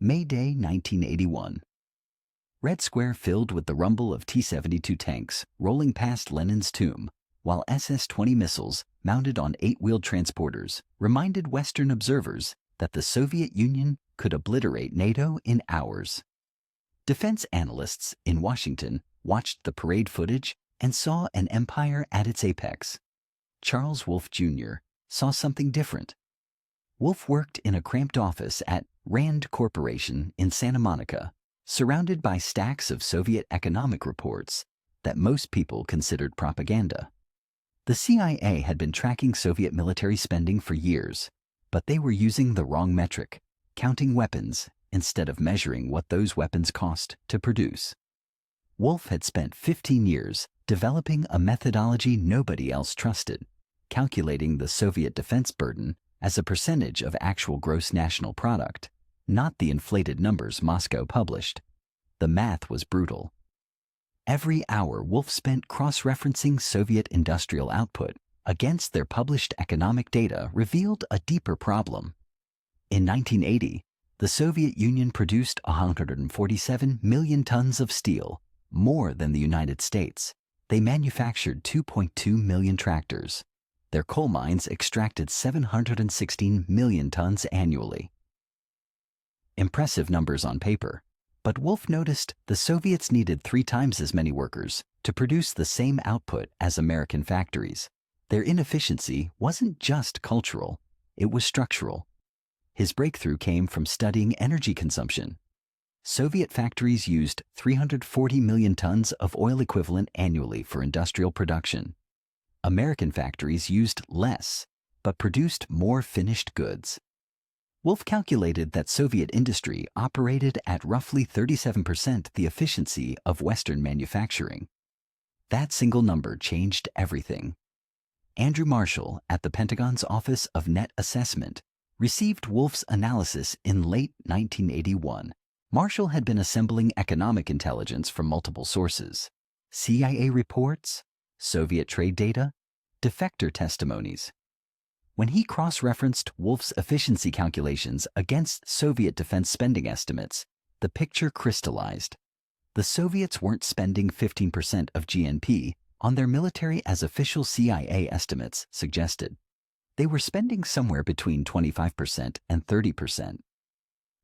May Day 1981. Red Square filled with the rumble of T-72 tanks rolling past Lenin's tomb, while SS-20 missiles mounted on 8-wheeled transporters reminded Western observers that the Soviet Union could obliterate NATO in hours. Defense analysts in Washington watched the parade footage and saw an empire at its apex. Charles Wolfe Jr. saw something different. Wolfe worked in a cramped office at Rand Corporation in Santa Monica, surrounded by stacks of Soviet economic reports that most people considered propaganda. The CIA had been tracking Soviet military spending for years, but they were using the wrong metric, counting weapons instead of measuring what those weapons cost to produce. Wolfe had spent 15 years developing a methodology nobody else trusted, calculating the Soviet defense burden as a percentage of actual gross national product, not the inflated numbers Moscow published. The math was brutal. Every hour Wolfe spent cross-referencing Soviet industrial output against their published economic data revealed a deeper problem. In 1980, the Soviet Union produced 147 million tons of steel, more than the United States. They manufactured 2.2 million tractors. Their coal mines extracted 716 million tons annually. Impressive numbers on paper, but Wolfe noticed the Soviets needed 3 times as many workers to produce the same output as American factories. Their inefficiency wasn't just cultural, it was structural. His breakthrough came from studying energy consumption. Soviet factories used 340 million tons of oil equivalent annually for industrial production. American factories used less, but produced more finished goods. Wolfe calculated that Soviet industry operated at roughly 37% the efficiency of Western manufacturing. That single number changed everything. Andrew Marshall at the Pentagon's Office of Net Assessment received Wolfe's analysis in late 1981. Marshall had been assembling economic intelligence from multiple sources: CIA reports, Soviet trade data, defector testimonies. When he cross-referenced Wolfe's efficiency calculations against Soviet defense spending estimates, the picture crystallized. The Soviets weren't spending 15% of GNP on their military as official CIA estimates suggested. They were spending somewhere between 25% and 30%.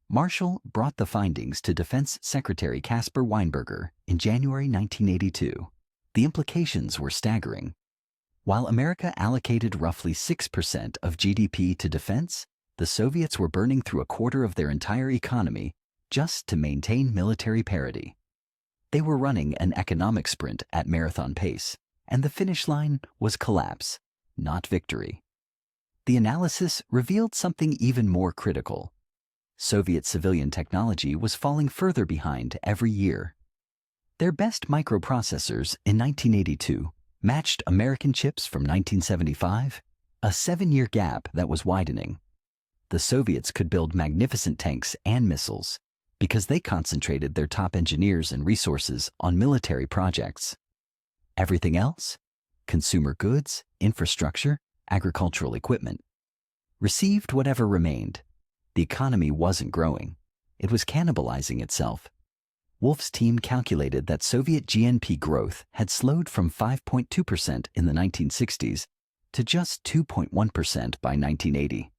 Marshall brought the findings to Defense Secretary Caspar Weinberger in January 1982. The implications were staggering. While America allocated roughly 6% of GDP to defense, the Soviets were burning through a quarter of their entire economy just to maintain military parity. They were running an economic sprint at marathon pace, and the finish line was collapse, not victory. The analysis revealed something even more critical. Soviet civilian technology was falling further behind every year. Their best microprocessors in 1982 matched American chips from 1975, a 7-year gap that was widening. The Soviets could build magnificent tanks and missiles because they concentrated their top engineers and resources on military projects. Everything else, consumer goods, infrastructure, agricultural equipment, received whatever remained. The economy wasn't growing. It was cannibalizing itself. Wolfe's team calculated that Soviet GNP growth had slowed from 5.2% in the 1960s to just 2.1% by 1980.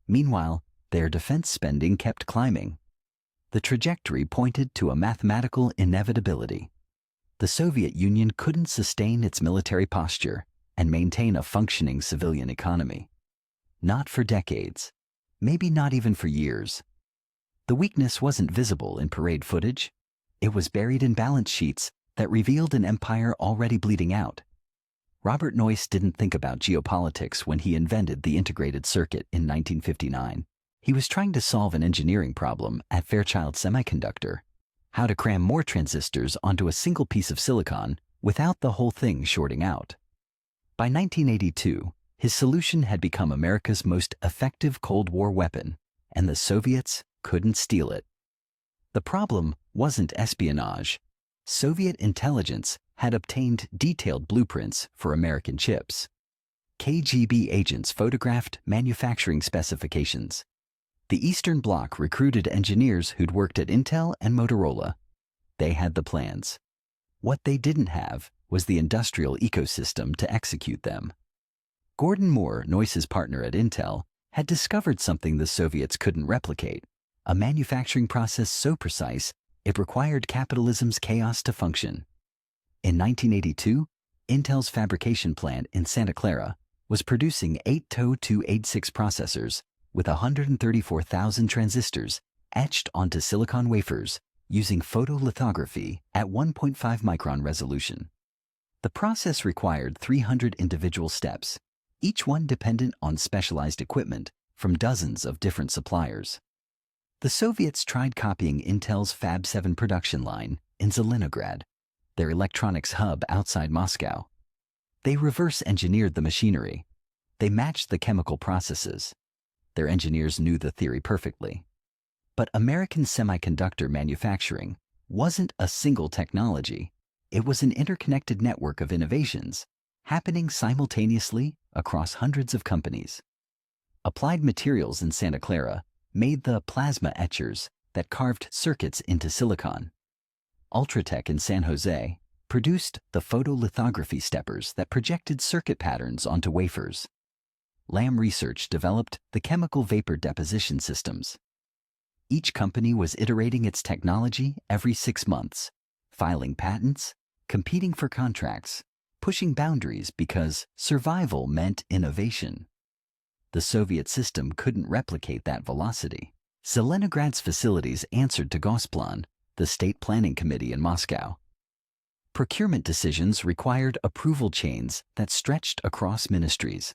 Meanwhile, their defense spending kept climbing. The trajectory pointed to a mathematical inevitability. The Soviet Union couldn't sustain its military posture and maintain a functioning civilian economy. Not for decades, maybe not even for years. The weakness wasn't visible in parade footage. It was buried in balance sheets that revealed an empire already bleeding out. Robert Noyce didn't think about geopolitics when he invented the integrated circuit in 1959. He was trying to solve an engineering problem at Fairchild Semiconductor: how to cram more transistors onto a single piece of silicon without the whole thing shorting out. By 1982, his solution had become America's most effective Cold War weapon, and the Soviets couldn't steal it. The problem wasn't espionage. Soviet intelligence had obtained detailed blueprints for American chips. KGB agents photographed manufacturing specifications. The Eastern Bloc recruited engineers who'd worked at Intel and Motorola. They had the plans. What they didn't have was the industrial ecosystem to execute them. Gordon Moore, Noyce's partner at Intel, had discovered something the Soviets couldn't replicate, a manufacturing process so precise it required capitalism's chaos to function. In 1982, Intel's fabrication plant in Santa Clara was producing 8-286 processors with 134,000 transistors etched onto silicon wafers using photolithography at 1.5 micron resolution. The process required 300 individual steps, each one dependent on specialized equipment from dozens of different suppliers. The Soviets tried copying Intel's Fab 7 production line in Zelenograd, their electronics hub outside Moscow. They reverse-engineered the machinery. They matched the chemical processes. Their engineers knew the theory perfectly. But American semiconductor manufacturing wasn't a single technology. It was an interconnected network of innovations happening simultaneously across hundreds of companies. Applied Materials in Santa Clara made the plasma etchers that carved circuits into silicon. Ultratech in San Jose produced the photolithography steppers that projected circuit patterns onto wafers. Lam Research developed the chemical vapor deposition systems. Each company was iterating its technology every 6 months, filing patents, competing for contracts, pushing boundaries because survival meant innovation. The Soviet system couldn't replicate that velocity. Zelenograd's facilities answered to Gosplan, the state planning committee in Moscow. Procurement decisions required approval chains that stretched across ministries.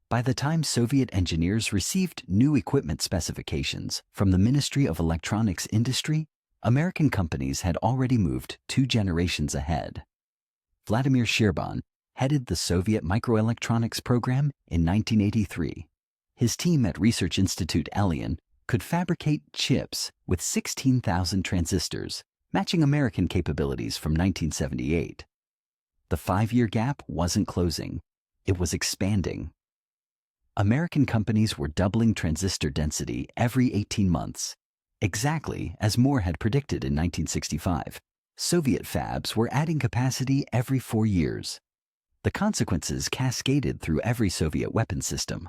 By the time Soviet engineers received new equipment specifications from the Ministry of Electronics Industry, American companies had already moved 2 generations ahead. Vladimir Shcherbon headed the Soviet microelectronics program in 1983. His team at Research Institute Elion could fabricate chips with 16,000 transistors, matching American capabilities from 1978. The 5-year gap wasn't closing, it was expanding. American companies were doubling transistor density every 18 months, exactly as Moore had predicted in 1965. Soviet fabs were adding capacity every 4 years. The consequences cascaded through every Soviet weapon system.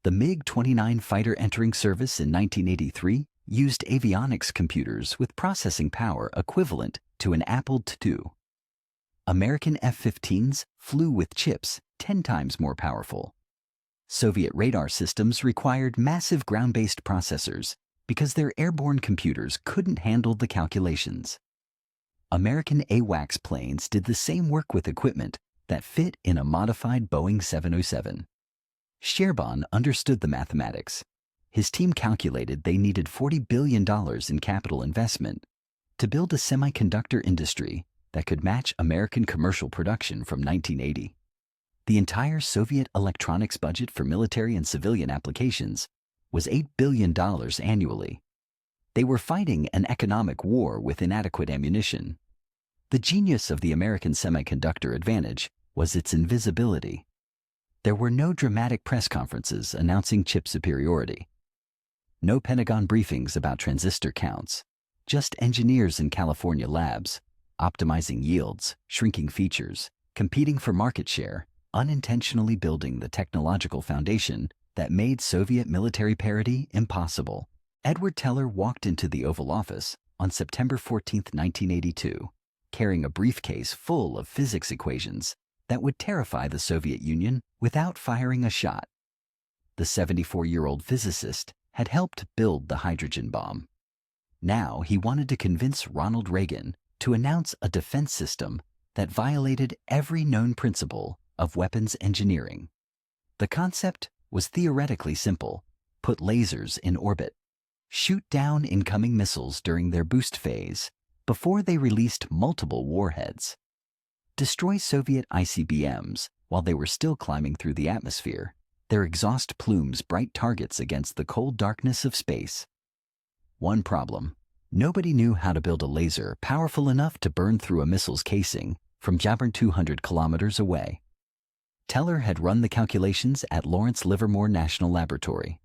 The MiG-29 fighter entering service in 1983 used avionics computers with processing power equivalent to an Apple II. American F-15s flew with chips 10 times more powerful. Soviet radar systems required massive ground-based processors because their airborne computers couldn't handle the calculations. American AWACS planes did the same work with equipment that fit in a modified Boeing 707. Shcherbon understood the mathematics. His team calculated they needed $40 billion in capital investment to build a semiconductor industry that could match American commercial production from 1980. The entire Soviet electronics budget for military and civilian applications was $8 billion annually. They were fighting an economic war with inadequate ammunition. The genius of the American semiconductor advantage was its invisibility. There were no dramatic press conferences announcing chip superiority. No Pentagon briefings about transistor counts. Just engineers in California labs, optimizing yields, shrinking features, competing for market share, unintentionally building the technological foundation that made Soviet military parity impossible. Edward Teller walked into the Oval Office on September 14, 1982, carrying a briefcase full of physics equations that would terrify the Soviet Union without firing a shot. The 74-year-old physicist had helped build the hydrogen bomb. Now he wanted to convince Ronald Reagan to announce a defense system that violated every known principle of weapons engineering. The concept was theoretically simple: put lasers in orbit, shoot down incoming missiles during their boost phase before they released multiple warheads, destroy Soviet ICBMs while they were still climbing through the atmosphere, their exhaust plumes bright targets against the cold darkness of space. One problem: nobody knew how to build a laser powerful enough to burn through a missile's casing from Jabern 200 kilometers away. Teller had run the calculations at Lawrence Livermore National Laboratory.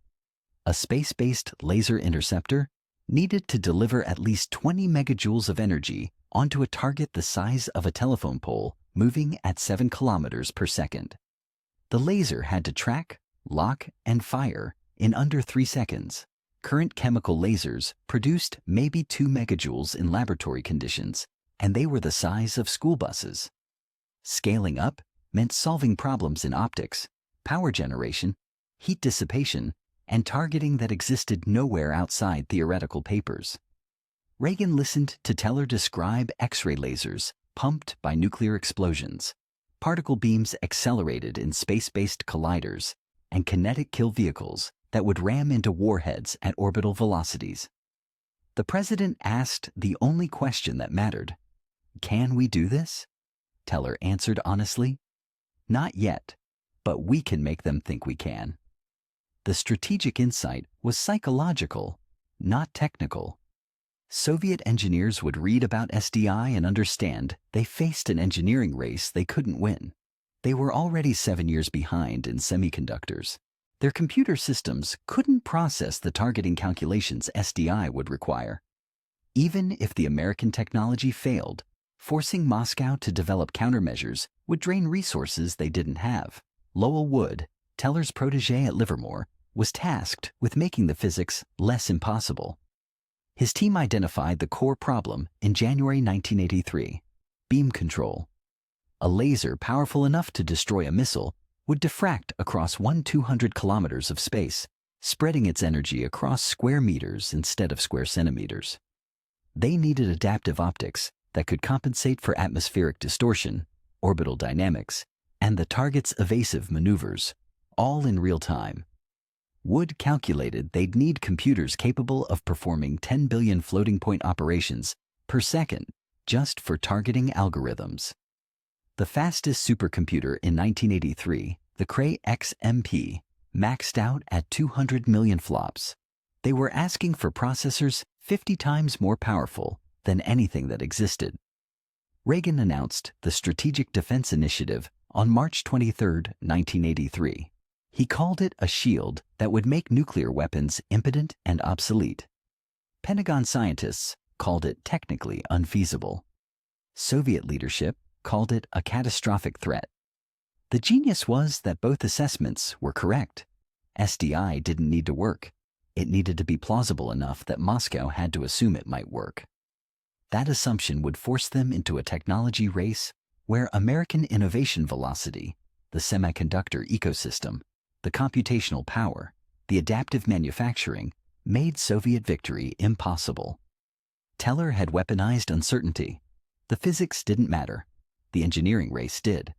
A space-based laser interceptor needed to deliver at least 20 megajoules of energy onto a target the size of a telephone pole moving at 7 kilometers per second. The laser had to track, lock, and fire in under 3 seconds. Current chemical lasers produced maybe 2 megajoules in laboratory conditions, and they were the size of school buses. Scaling up meant solving problems in optics, power generation, heat dissipation, and targeting that existed nowhere outside theoretical papers. Reagan listened to Teller describe X-ray lasers pumped by nuclear explosions, particle beams accelerated in space-based colliders, and kinetic kill vehicles that would ram into warheads at orbital velocities. The president asked the only question that mattered: can we do this? Teller answered honestly, not yet, but we can make them think we can. The strategic insight was psychological, not technical. Soviet engineers would read about SDI and understand they faced an engineering race they couldn't win. They were already 7 years behind in semiconductors. Their computer systems couldn't process the targeting calculations SDI would require. Even if the American technology failed, forcing Moscow to develop countermeasures would drain resources they didn't have. Lowell Wood, Teller's protege at Livermore, was tasked with making the physics less impossible. His team identified the core problem in January 1983: beam control. A laser powerful enough to destroy a missile would diffract across 200 kilometers of space, spreading its energy across square meters instead of square centimeters. They needed adaptive optics that could compensate for atmospheric distortion, orbital dynamics, and the target's evasive maneuvers, all in real time. Wood calculated they'd need computers capable of performing 10 billion floating point operations per second just for targeting algorithms. The fastest supercomputer in 1983, the Cray XMP, maxed out at 200 million flops. They were asking for processors 50 times more powerful than anything that existed. Reagan announced the Strategic Defense Initiative on March 23, 1983. He called it a shield that would make nuclear weapons impotent and obsolete. Pentagon scientists called it technically unfeasible. Soviet leadership called it a catastrophic threat. The genius was that both assessments were correct. SDI didn't need to work. It needed to be plausible enough that Moscow had to assume it might work. That assumption would force them into a technology race where American innovation velocity, the semiconductor ecosystem, the computational power, the adaptive manufacturing, made Soviet victory impossible. Teller had weaponized uncertainty. The physics didn't matter. The engineering race did.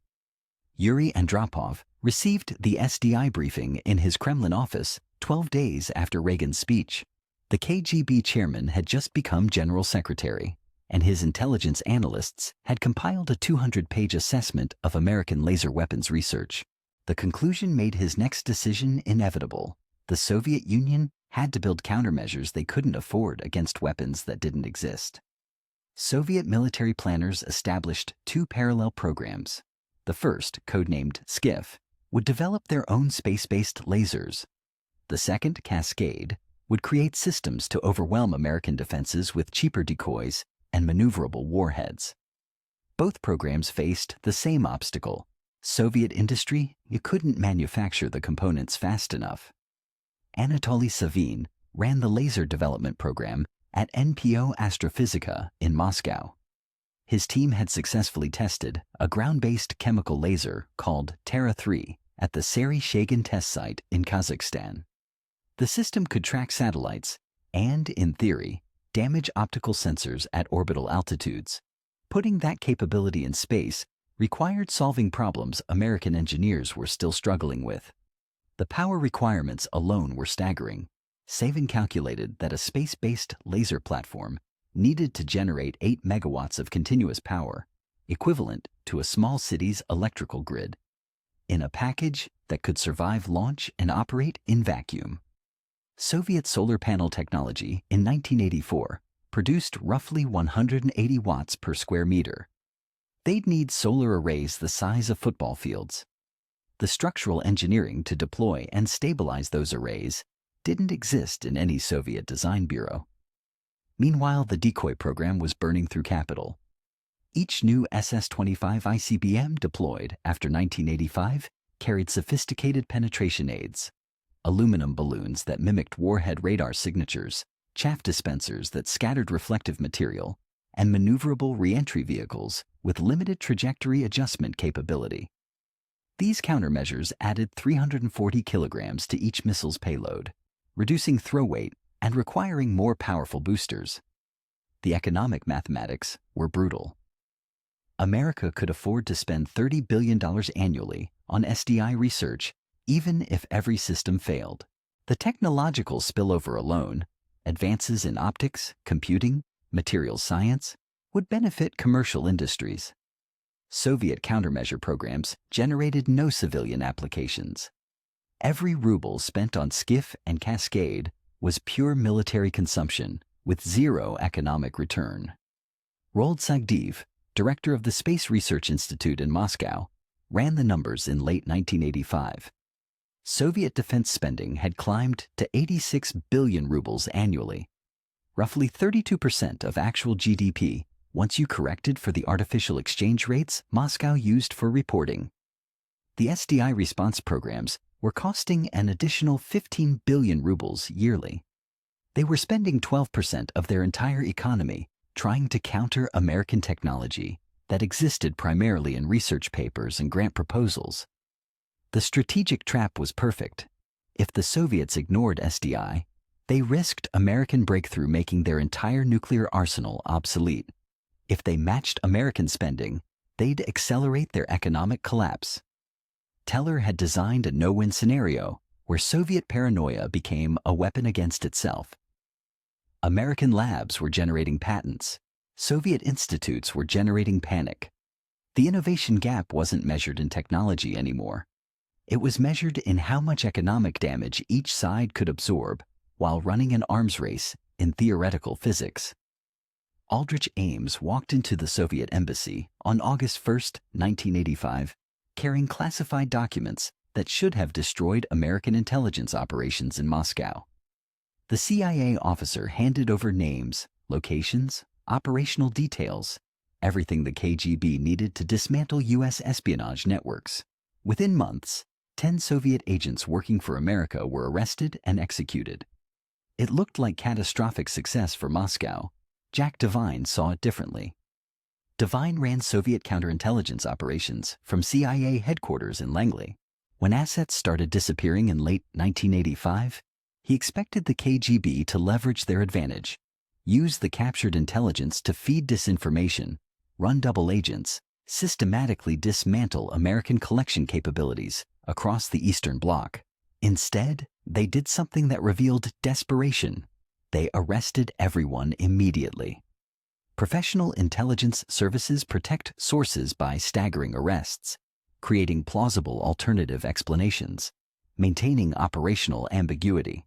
Yuri Andropov received the SDI briefing in his Kremlin office 12 days after Reagan's speech. The KGB chairman had just become general secretary, and his intelligence analysts had compiled a 200-page assessment of American laser weapons research. The conclusion made his next decision inevitable. The Soviet Union had to build countermeasures they couldn't afford against weapons that didn't exist. Soviet military planners established 2 parallel programs. The first, codenamed SCIF, would develop their own space-based lasers. The second, Cascade, would create systems to overwhelm American defenses with cheaper decoys and maneuverable warheads. Both programs faced the same obstacle. Soviet industry, you couldn't manufacture the components fast enough. Anatoly Savin ran the laser development program at NPO Astrophysica in Moscow. His team had successfully tested a ground-based chemical laser called Terra 3 at the Sari-Shagan test site in Kazakhstan. The system could track satellites and, in theory, damage optical sensors at orbital altitudes. Putting that capability in space required solving problems American engineers were still struggling with. The power requirements alone were staggering. Savin calculated that a space-based laser platform needed to generate 8 megawatts of continuous power, equivalent to a small city's electrical grid, in a package that could survive launch and operate in vacuum. Soviet solar panel technology in 1984 produced roughly 180 watts per square meter. They'd need solar arrays the size of football fields. The structural engineering to deploy and stabilize those arrays didn't exist in any Soviet design bureau. Meanwhile, the decoy program was burning through capital. Each new SS-25 ICBM deployed after 1985 carried sophisticated penetration aids, aluminum balloons that mimicked warhead radar signatures, chaff dispensers that scattered reflective material, and maneuverable re-entry vehicles with limited trajectory adjustment capability. These countermeasures added 340 kilograms to each missile's payload, reducing throw weight and requiring more powerful boosters. The economic mathematics were brutal. America could afford to spend $30 billion annually on SDI research, even if every system failed. The technological spillover alone, advances in optics, computing, materials science, would benefit commercial industries. Soviet countermeasure programs generated no civilian applications. Every ruble spent on Skiff and Cascade was pure military consumption with zero economic return. Rold Sagdiyev, director of the Space Research Institute in Moscow, ran the numbers in late 1985. Soviet defense spending had climbed to 86 billion rubles annually, roughly 32% of actual GDP once you corrected for the artificial exchange rates Moscow used for reporting. The SDI response programs were costing an additional 15 billion rubles yearly. They were spending 12% of their entire economy trying to counter American technology that existed primarily in research papers and grant proposals. The strategic trap was perfect. If the Soviets ignored SDI, they risked American breakthrough making their entire nuclear arsenal obsolete. If they matched American spending, they'd accelerate their economic collapse. Teller had designed a no-win scenario where Soviet paranoia became a weapon against itself. American labs were generating patents. Soviet institutes were generating panic. The innovation gap wasn't measured in technology anymore. It was measured in how much economic damage each side could absorb while running an arms race in theoretical physics. Aldrich Ames walked into the Soviet embassy on August 1, 1985, carrying classified documents that should have destroyed American intelligence operations in Moscow. The CIA officer handed over names, locations, operational details, everything the KGB needed to dismantle U.S. espionage networks. Within months, 10 Soviet agents working for America were arrested and executed. It looked like catastrophic success for Moscow. Jack Devine saw it differently. Devine ran Soviet counterintelligence operations from CIA headquarters in Langley. When assets started disappearing in late 1985, he expected the KGB to leverage their advantage, use the captured intelligence to feed disinformation, run double agents, systematically dismantle American collection capabilities across the Eastern Bloc. Instead, they did something that revealed desperation. They arrested everyone immediately. Professional intelligence services protect sources by staggering arrests, creating plausible alternative explanations, maintaining operational ambiguity.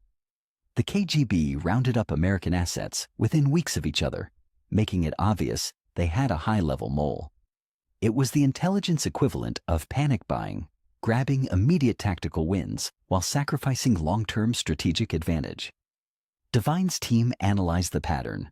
The KGB rounded up American assets within weeks of each other, making it obvious they had a high-level mole. It was the intelligence equivalent of panic buying, grabbing immediate tactical wins while sacrificing long-term strategic advantage. Devine's team analyzed the pattern.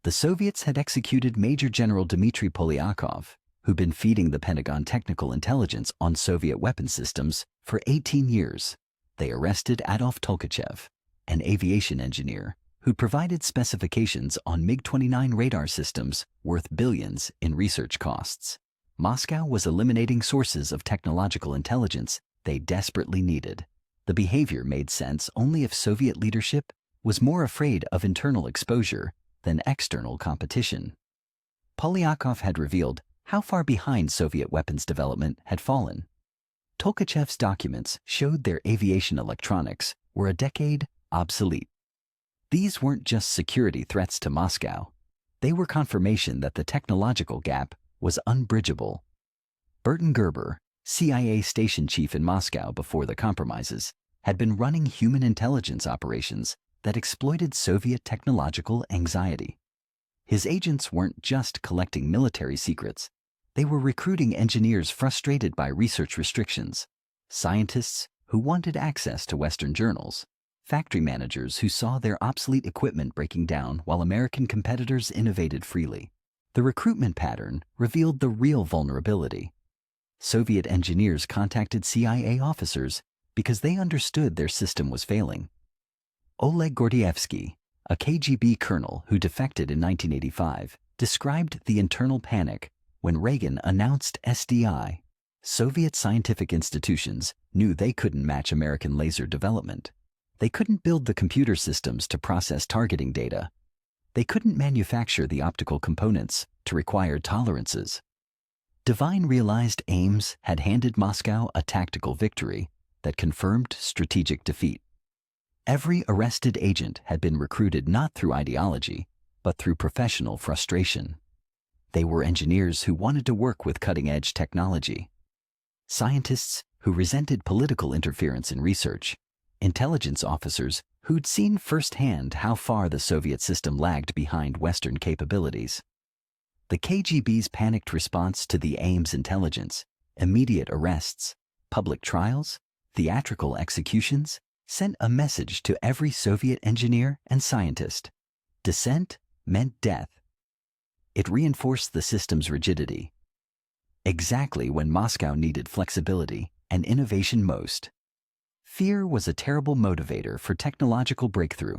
The Soviets had executed Major General Dmitry Polyakov, who'd been feeding the Pentagon technical intelligence on Soviet weapon systems for 18 years. They arrested Adolf Tolkachev, an aviation engineer who'd provided specifications on MiG-29 radar systems worth billions in research costs. Moscow was eliminating sources of technological intelligence they desperately needed. The behavior made sense only if Soviet leadership was more afraid of internal exposure than external competition. Polyakov had revealed how far behind Soviet weapons development had fallen. Tolkachev's documents showed their aviation electronics were a decade obsolete. These weren't just security threats to Moscow. They were confirmation that the technological gap was unbridgeable. Burton Gerber, CIA station chief in Moscow before the compromises, had been running human intelligence operations that exploited Soviet technological anxiety. His agents weren't just collecting military secrets. They were recruiting engineers frustrated by research restrictions, scientists who wanted access to Western journals, factory managers who saw their obsolete equipment breaking down while American competitors innovated freely. The recruitment pattern revealed the real vulnerability. Soviet engineers contacted CIA officers because they understood their system was failing. Oleg Gordievsky, a KGB colonel who defected in 1985, described the internal panic when Reagan announced SDI. Soviet scientific institutions knew they couldn't match American laser development. They couldn't build the computer systems to process targeting data. They couldn't manufacture the optical components to required tolerances. Devine realized Ames had handed Moscow a tactical victory that confirmed strategic defeat. Every arrested agent had been recruited not through ideology, but through professional frustration. They were engineers who wanted to work with cutting-edge technology, scientists who resented political interference in research, intelligence officers who'd seen firsthand how far the Soviet system lagged behind Western capabilities. The KGB's panicked response to the Ames intelligence, immediate arrests, public trials, theatrical executions, sent a message to every Soviet engineer and scientist. Dissent meant death. It reinforced the system's rigidity. Exactly when Moscow needed flexibility and innovation most. Fear was a terrible motivator for technological breakthrough.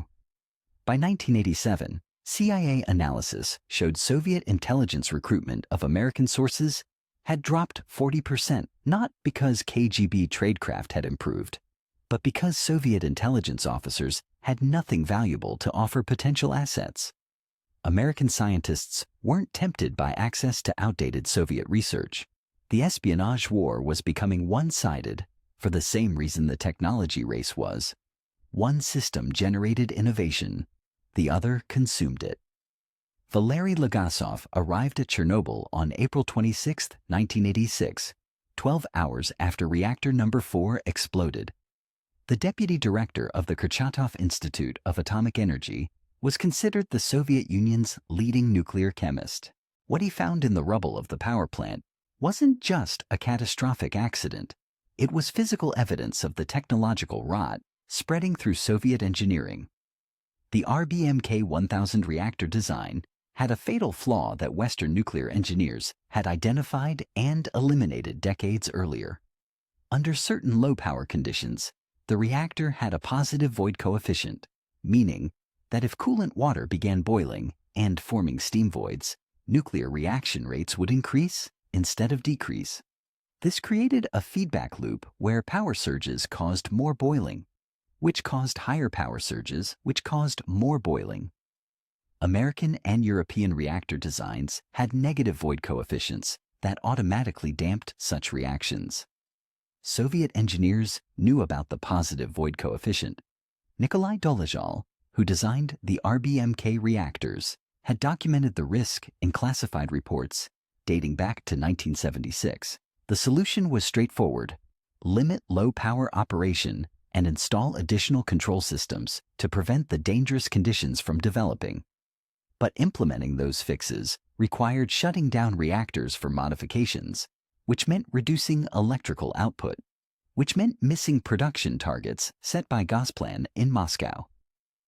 By 1987, CIA analysis showed Soviet intelligence recruitment of American sources had dropped 40%, not because KGB tradecraft had improved, but because Soviet intelligence officers had nothing valuable to offer potential assets. American scientists weren't tempted by access to outdated Soviet research. The espionage war was becoming one-sided for the same reason the technology race was. One system generated innovation, the other consumed it. Valery Legasov arrived at Chernobyl on April 26, 1986, 12 hours after reactor number 4 exploded. The deputy director of the Kurchatov Institute of Atomic Energy was considered the Soviet Union's leading nuclear chemist. What he found in the rubble of the power plant wasn't just a catastrophic accident. It was physical evidence of the technological rot spreading through Soviet engineering. The RBMK-1000 reactor design had a fatal flaw that Western nuclear engineers had identified and eliminated decades earlier. Under certain low-power conditions, the reactor had a positive void coefficient, meaning that if coolant water began boiling and forming steam voids, nuclear reaction rates would increase instead of decrease. This created a feedback loop where power surges caused more boiling, which caused higher power surges, which caused more boiling. American and European reactor designs had negative void coefficients that automatically damped such reactions. Soviet engineers knew about the positive void coefficient. Nikolai Dolezhal, who designed the RBMK reactors, had documented the risk in classified reports dating back to 1976. The solution was straightforward: limit low-power operation and install additional control systems to prevent the dangerous conditions from developing. But implementing those fixes required shutting down reactors for modifications, which meant reducing electrical output, which meant missing production targets set by Gosplan in Moscow.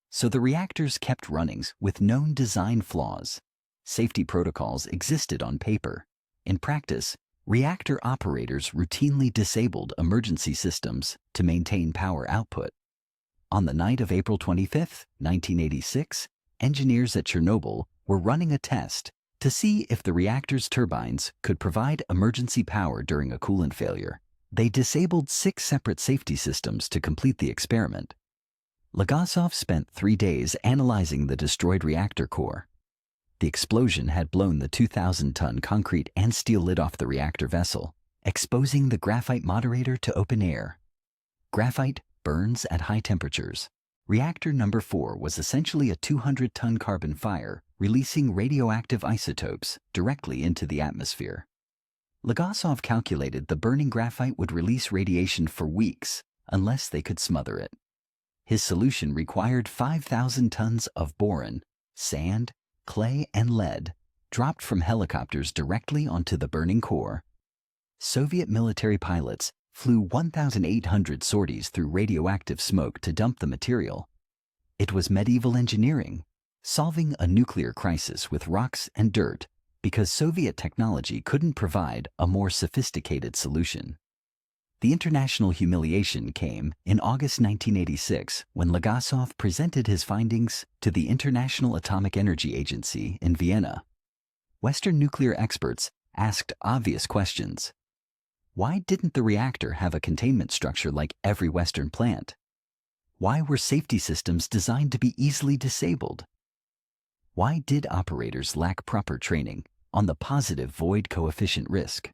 So the reactors kept running with known design flaws. Safety protocols existed on paper. In practice, reactor operators routinely disabled emergency systems to maintain power output. On the night of April 25, 1986, engineers at Chernobyl were running a test to see if the reactor's turbines could provide emergency power during a coolant failure. They disabled 6 separate safety systems to complete the experiment. Legasov spent 3 days analyzing the destroyed reactor core. The explosion had blown the 2,000-ton concrete and steel lid off the reactor vessel, exposing the graphite moderator to open air. Graphite burns at high temperatures. Reactor number 4 was essentially a 200-ton carbon fire, releasing radioactive isotopes directly into the atmosphere. Legasov calculated the burning graphite would release radiation for weeks unless they could smother it. His solution required 5,000 tons of boron, sand, clay, and lead dropped from helicopters directly onto the burning core. Soviet military pilots flew 1,800 sorties through radioactive smoke to dump the material. It was medieval engineering, solving a nuclear crisis with rocks and dirt because Soviet technology couldn't provide a more sophisticated solution. The international humiliation came in August 1986 when Legasov presented his findings to the International Atomic Energy Agency in Vienna. Western nuclear experts asked obvious questions. Why didn't the reactor have a containment structure like every Western plant? Why were safety systems designed to be easily disabled? Why did operators lack proper training on the positive void coefficient risk?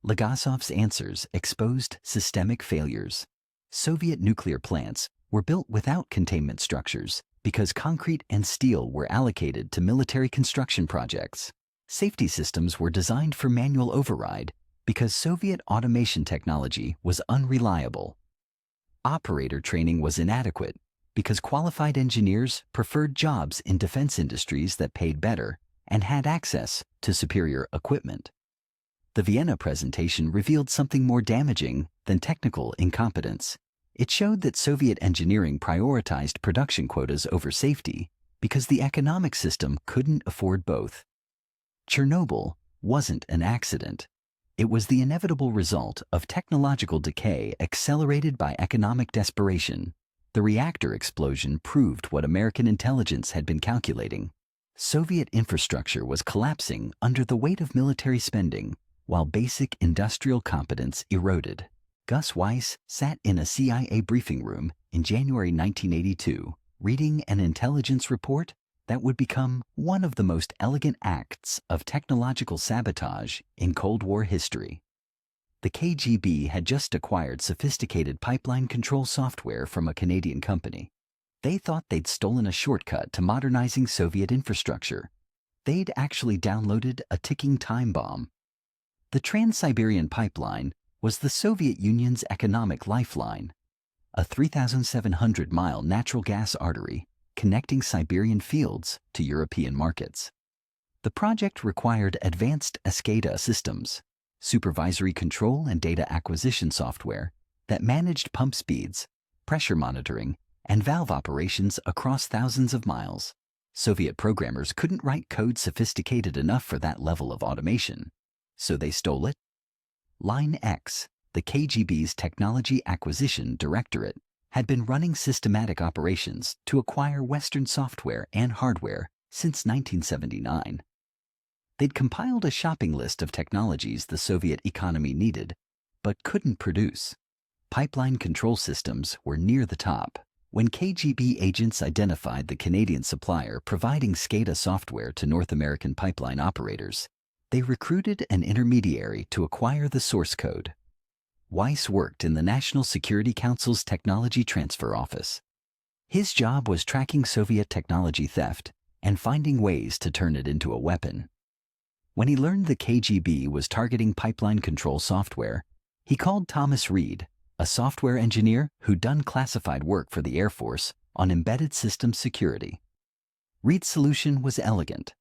Legasov's answers exposed systemic failures. Soviet nuclear plants were built without containment structures because concrete and steel were allocated to military construction projects. Safety systems were designed for manual override because Soviet automation technology was unreliable. Operator training was inadequate because qualified engineers preferred jobs in defense industries that paid better and had access to superior equipment. The Vienna presentation revealed something more damaging than technical incompetence. It showed that Soviet engineering prioritized production quotas over safety because the economic system couldn't afford both. Chernobyl wasn't an accident. It was the inevitable result of technological decay accelerated by economic desperation. The reactor explosion proved what American intelligence had been calculating. Soviet infrastructure was collapsing under the weight of military spending, while basic industrial competence eroded. Gus Weiss sat in a CIA briefing room in January 1982, reading an intelligence report that would become one of the most elegant acts of technological sabotage in Cold War history. The KGB had just acquired sophisticated pipeline control software from a Canadian company. They thought they'd stolen a shortcut to modernizing Soviet infrastructure. They'd actually downloaded a ticking time bomb. The Trans-Siberian Pipeline was the Soviet Union's economic lifeline, a 3,700-mile natural gas artery connecting Siberian fields to European markets. The project required advanced SCADA systems, supervisory control and data acquisition software that managed pump speeds, pressure monitoring, and valve operations across thousands of miles. Soviet programmers couldn't write code sophisticated enough for that level of automation. So they stole it. Line X, the KGB's Technology Acquisition Directorate, had been running systematic operations to acquire Western software and hardware since 1979. They'd compiled a shopping list of technologies the Soviet economy needed, but couldn't produce. Pipeline control systems were near the top. When KGB agents identified the Canadian supplier providing SCADA software to North American pipeline operators, they recruited an intermediary to acquire the source code. Weiss worked in the National Security Council's Technology Transfer Office. His job was tracking Soviet technology theft and finding ways to turn it into a weapon. When he learned the KGB was targeting pipeline control software, he called Thomas Reed, a software engineer who'd done classified work for the Air Force on embedded system security. Reed's solution was elegant.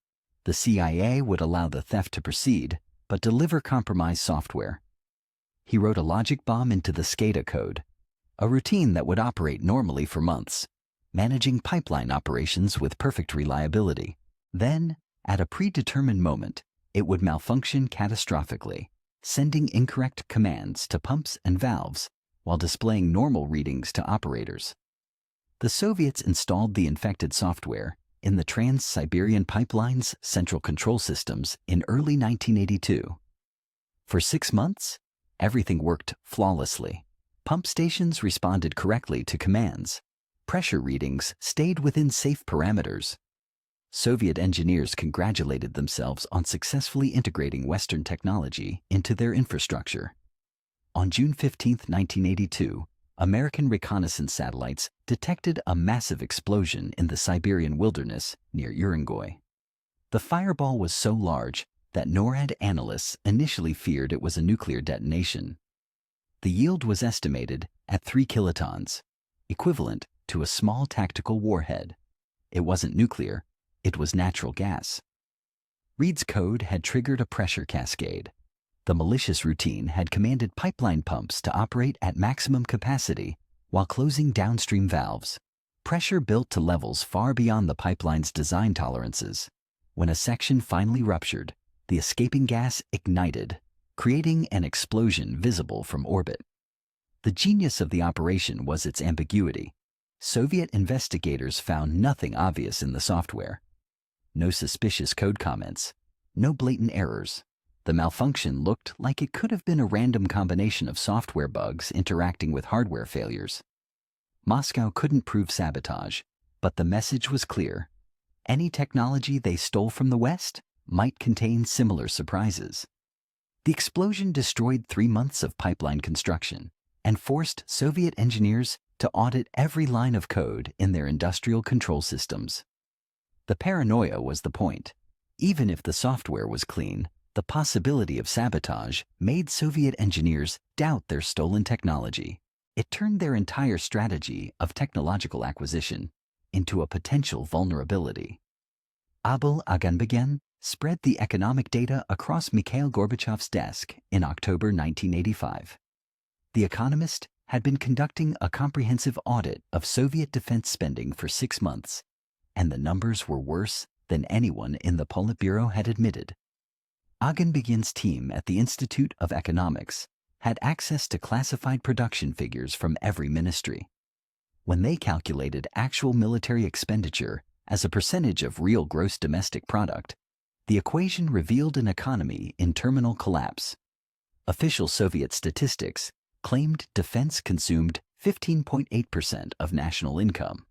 The CIA would allow the theft to proceed, but deliver compromised software. He wrote a logic bomb into the SCADA code, a routine that would operate normally for months, managing pipeline operations with perfect reliability. Then, at a predetermined moment, it would malfunction catastrophically, sending incorrect commands to pumps and valves while displaying normal readings to operators. The Soviets installed the infected software in the Trans-Siberian Pipeline's central control systems in early 1982. For 6 months, everything worked flawlessly. Pump stations responded correctly to commands. Pressure readings stayed within safe parameters. Soviet engineers congratulated themselves on successfully integrating Western technology into their infrastructure. On June 15, 1982, American reconnaissance satellites detected a massive explosion in the Siberian wilderness near Urengoy. The fireball was so large that NORAD analysts initially feared it was a nuclear detonation. The yield was estimated at 3 kilotons, equivalent to a small tactical warhead. It wasn't nuclear, it was natural gas. Reed's code had triggered a pressure cascade. The malicious routine had commanded pipeline pumps to operate at maximum capacity while closing downstream valves. Pressure built to levels far beyond the pipeline's design tolerances. When a section finally ruptured, the escaping gas ignited, creating an explosion visible from orbit. The genius of the operation was its ambiguity. Soviet investigators found nothing obvious in the software. No suspicious code comments, no blatant errors. The malfunction looked like it could have been a random combination of software bugs interacting with hardware failures. Moscow couldn't prove sabotage, but the message was clear. Any technology they stole from the West might contain similar surprises. The explosion destroyed 3 months of pipeline construction and forced Soviet engineers to audit every line of code in their industrial control systems. The paranoia was the point. Even if the software was clean, the possibility of sabotage made Soviet engineers doubt their stolen technology. It turned their entire strategy of technological acquisition into a potential vulnerability. Abul Aganbegyan spread the economic data across Mikhail Gorbachev's desk in October 1985. The Economist had been conducting a comprehensive audit of Soviet defense spending for 6 months, and the numbers were worse than anyone in the Politburo had admitted. Aganbegyan's team at the Institute of Economics had access to classified production figures from every ministry. When they calculated actual military expenditure as a percentage of real gross domestic product, the equation revealed an economy in terminal collapse. Official Soviet statistics claimed defense consumed 15.8% of national income.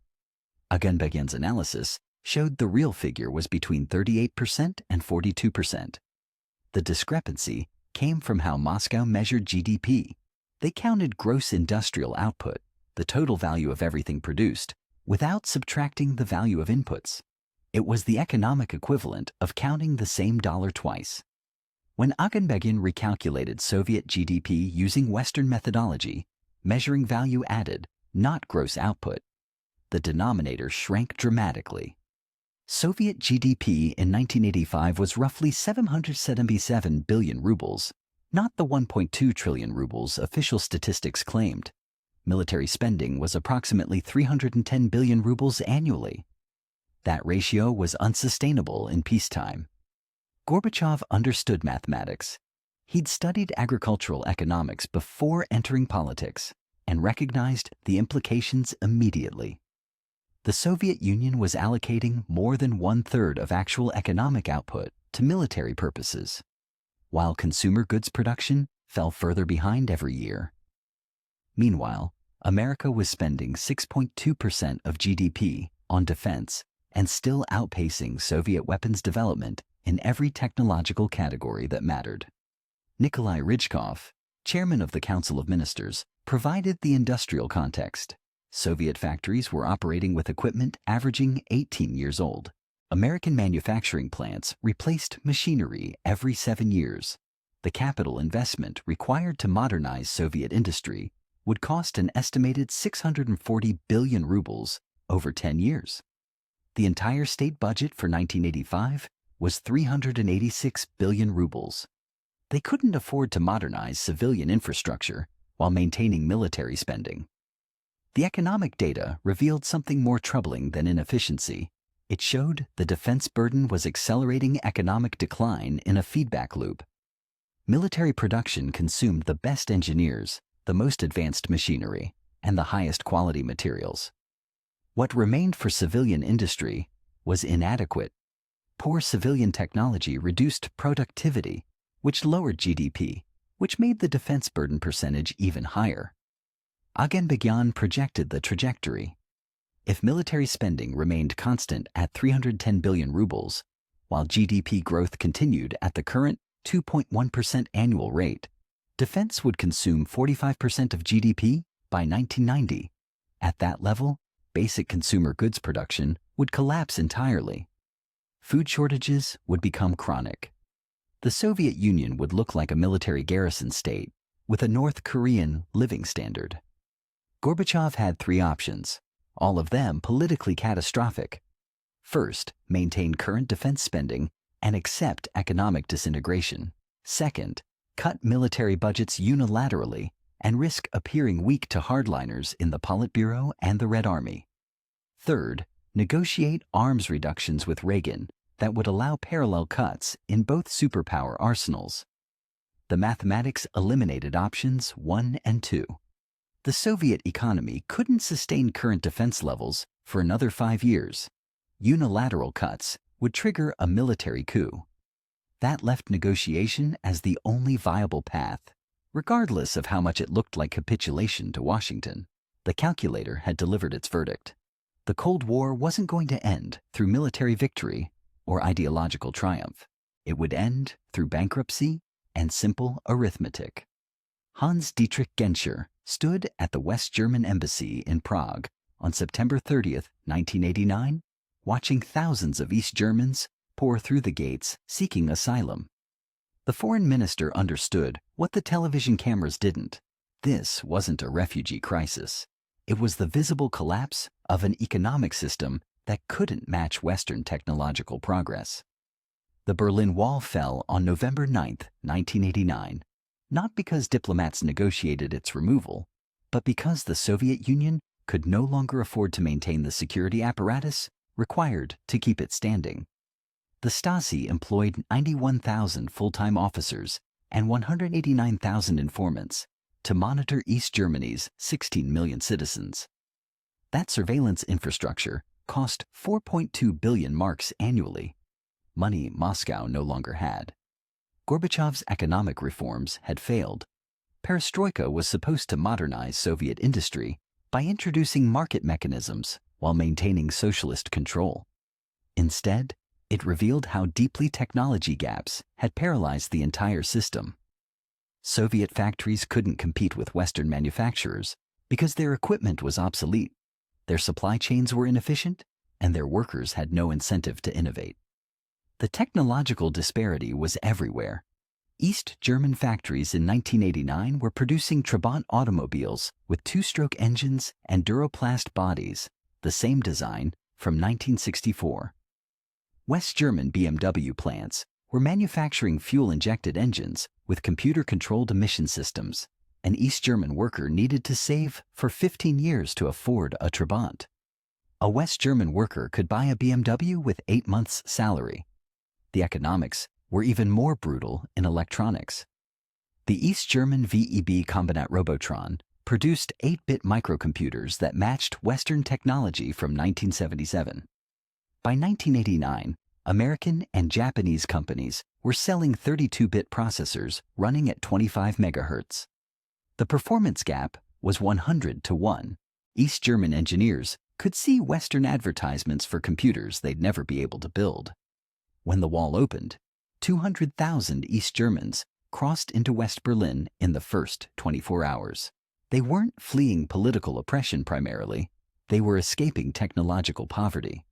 Aganbegyan's analysis showed the real figure was between 38% and 42%. The discrepancy came from how Moscow measured GDP. They counted gross industrial output, the total value of everything produced, without subtracting the value of inputs. It was the economic equivalent of counting the same dollar twice. When Aganbegyan recalculated Soviet GDP using Western methodology, measuring value added, not gross output, the denominator shrank dramatically. Soviet GDP in 1985 was roughly 777 billion rubles, not the 1.2 trillion rubles official statistics claimed. Military spending was approximately 310 billion rubles annually. That ratio was unsustainable in peacetime. Gorbachev understood mathematics. He'd studied agricultural economics before entering politics and recognized the implications immediately. The Soviet Union was allocating more than 1/3 of actual economic output to military purposes, while consumer goods production fell further behind every year. Meanwhile, America was spending 6.2% of GDP on defense and still outpacing Soviet weapons development in every technological category that mattered. Nikolai Ryzhkov, chairman of the Council of Ministers, provided the industrial context. Soviet factories were operating with equipment averaging 18 years old. American manufacturing plants replaced machinery every 7 years. The capital investment required to modernize Soviet industry would cost an estimated 640 billion rubles over 10 years. The entire state budget for 1985 was 386 billion rubles. They couldn't afford to modernize civilian infrastructure while maintaining military spending. The economic data revealed something more troubling than inefficiency. It showed the defense burden was accelerating economic decline in a feedback loop. Military production consumed the best engineers, the most advanced machinery, and the highest quality materials. What remained for civilian industry was inadequate. Poor civilian technology reduced productivity, which lowered GDP, which made the defense burden percentage even higher. Aganbegyan projected the trajectory. If military spending remained constant at 310 billion rubles, while GDP growth continued at the current 2.1% annual rate, defense would consume 45% of GDP by 1990. At that level, basic consumer goods production would collapse entirely. Food shortages would become chronic. The Soviet Union would look like a military garrison state with a North Korean living standard. Gorbachev had 3 options, all of them politically catastrophic. First, maintain current defense spending and accept economic disintegration. Second, cut military budgets unilaterally, and risk appearing weak to hardliners in the Politburo and the Red Army. Third, negotiate arms reductions with Reagan that would allow parallel cuts in both superpower arsenals. The mathematics eliminated options 1 and 2. The Soviet economy couldn't sustain current defense levels for another 5 years. Unilateral cuts would trigger a military coup. That left negotiation as the only viable path, regardless of how much it looked like capitulation to Washington. The calculator had delivered its verdict. The Cold War wasn't going to end through military victory or ideological triumph. It would end through bankruptcy and simple arithmetic. Hans Dietrich Genscher stood at the West German embassy in Prague on September 30th, 1989, watching thousands of East Germans pour through the gates seeking asylum. The foreign minister understood what the television cameras didn't. This wasn't a refugee crisis. It was the visible collapse of an economic system that couldn't match Western technological progress. The Berlin Wall fell on November 9, 1989, not because diplomats negotiated its removal, but because the Soviet Union could no longer afford to maintain the security apparatus required to keep it standing. The Stasi employed 91,000 full-time officers and 189,000 informants to monitor East Germany's 16 million citizens. That surveillance infrastructure cost 4.2 billion marks annually, money Moscow no longer had. Gorbachev's economic reforms had failed. Perestroika was supposed to modernize Soviet industry by introducing market mechanisms while maintaining socialist control. Instead, it revealed how deeply technology gaps had paralyzed the entire system. Soviet factories couldn't compete with Western manufacturers because their equipment was obsolete, their supply chains were inefficient, and their workers had no incentive to innovate. The technological disparity was everywhere. East German factories in 1989 were producing Trabant automobiles with two-stroke engines and Duroplast bodies, the same design from 1964. West German BMW plants were manufacturing fuel-injected engines with computer-controlled emission systems. An East German worker needed to save for 15 years to afford a Trabant. A West German worker could buy a BMW with 8 months' salary. The economics were even more brutal in electronics. The East German VEB Kombinat Robotron produced 8-bit microcomputers that matched Western technology from 1977. By 1989, American and Japanese companies were selling 32-bit processors running at 25 megahertz. The performance gap was 100 to 1. East German engineers could see Western advertisements for computers they'd never be able to build. When the wall opened, 200,000 East Germans crossed into West Berlin in the first 24 hours. They weren't fleeing political oppression primarily, they were escaping technological poverty.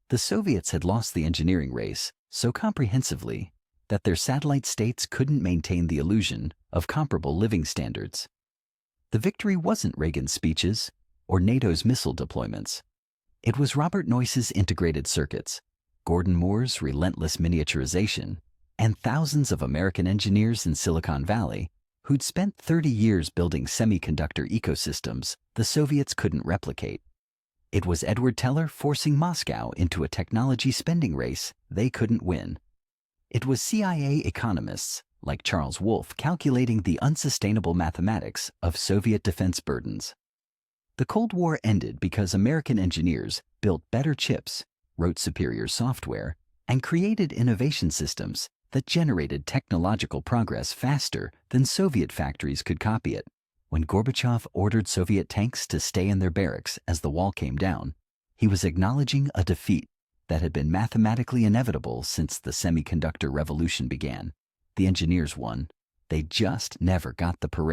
The Soviets had lost the engineering race so comprehensively that their satellite states couldn't maintain the illusion of comparable living standards. The victory wasn't Reagan's speeches or NATO's missile deployments. It was Robert Noyce's integrated circuits, Gordon Moore's relentless miniaturization, and thousands of American engineers in Silicon Valley who'd spent 30 years building semiconductor ecosystems the Soviets couldn't replicate. It was Edward Teller forcing Moscow into a technology spending race they couldn't win. It was CIA economists like Charles Wolfe calculating the unsustainable mathematics of Soviet defense burdens. The Cold War ended because American engineers built better chips, wrote superior software, and created innovation systems that generated technological progress faster than Soviet factories could copy it. When Gorbachev ordered Soviet tanks to stay in their barracks as the wall came down, he was acknowledging a defeat that had been mathematically inevitable since the semiconductor revolution began. The engineers won. They just never got the parade.